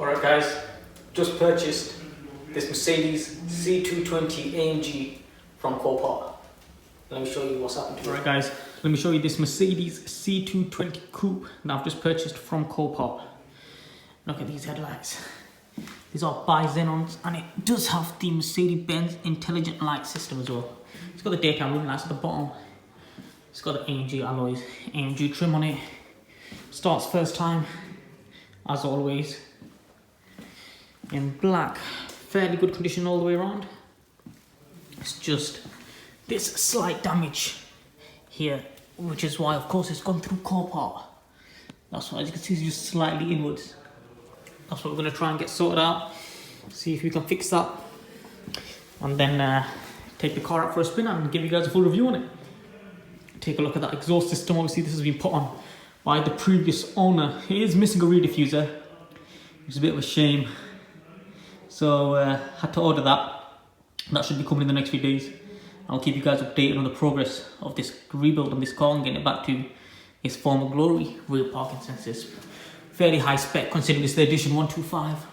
Alright guys, just purchased this Mercedes C220 AMG from Copart. Let me show you what's happened to it. Alright guys, let me show you this Mercedes C220 Coupe that I've just purchased from Copart. Look at these headlights. These are bi-xenons and it does have the Mercedes-Benz intelligent light system as well. It's got the daytime running lights at the bottom. It's got the AMG alloys, AMG trim on it. Starts first time, as always, in black. Fairly good condition all the way around. It's just this slight damage here, which is why, of course, it's gone through Copart. That's why, as you can see, it's just slightly inwards. That's what we're going to try and get sorted out. See if we can fix that. And then take the car out for a spin and give you guys a full review on it. Take a look at that exhaust system. Obviously, this has been put on by the previous owner. It is missing a rear diffuser, which is a bit of a shame. So had to order that. That should be coming in the next few days. I'll keep you guys updated on the progress of this rebuild on this car and getting it back to its former glory. Rear parking sensors, fairly high spec considering it's the Edition 125.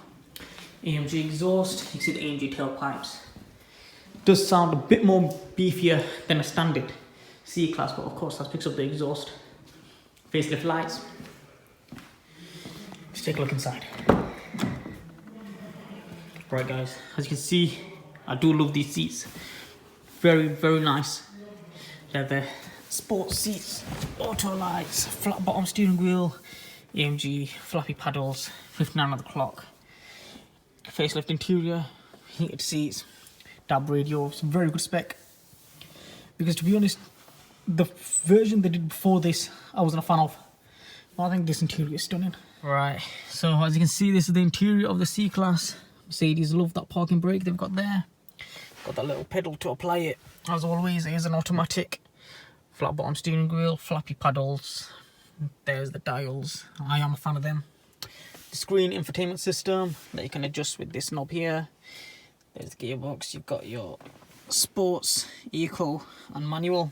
AMG exhaust, you can see the AMG tailpipes. Does sound a bit more beefier than a standard C-Class, but of course that picks up the exhaust. Facelift lights. Let's take a look inside. Right guys, as you can see, I do love these seats. Very, very nice. Leather, sports seats, auto lights, flat bottom steering wheel, AMG, flappy paddles, 59 on the clock. Facelift interior, heated seats, DAB radio, some very good spec. Because to be honest, the version they did before this, I wasn't a fan of. But I think this interior is stunning. Right, so as you can see, this is the interior of the C-Class. Mercedes love that parking brake they've got there. Got that little pedal to apply it. As always, it is an automatic. Flat bottom steering wheel, flappy paddles. There's the dials. I am a fan of them. The screen infotainment system that you can adjust with this knob here. There's the gearbox. You've got your sports, eco and manual.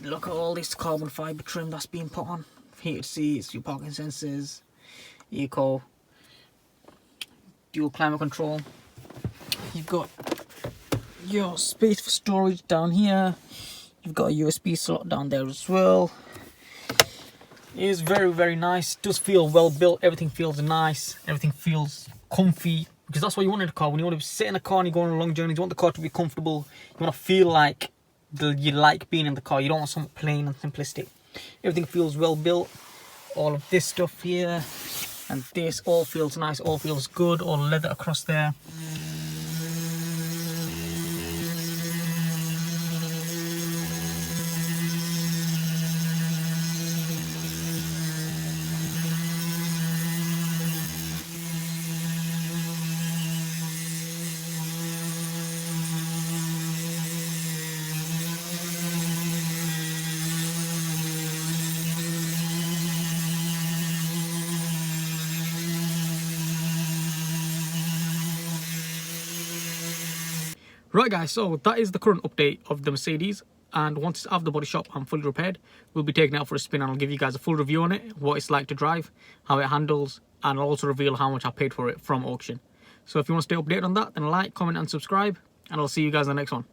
Look at all this carbon fibre trim that's been put on. Heated seats, your parking sensors, eco, dual climate control. You've got your space for storage down here. You've got a USB slot down there as well. It is very, very nice. It does feel well built. Everything feels nice. Everything feels comfy. Because that's what you want in a car. When you want to sit in a car and you're going on long journeys, you want the car to be comfortable. You want to feel like you like being in the car. You don't want something plain and simplistic. Everything feels well built. All of this stuff here and this all feels nice. All feels good. All leather across there. Right guys, so that is the current update of the Mercedes, and once it's out of the body shop and fully repaired, we'll be taking it out for a spin and I'll give you guys a full review on it, what it's like to drive, how it handles, and I'll also reveal how much I paid for it from auction. So if you want to stay updated on that, then like, comment and subscribe, and I'll see you guys in the next one.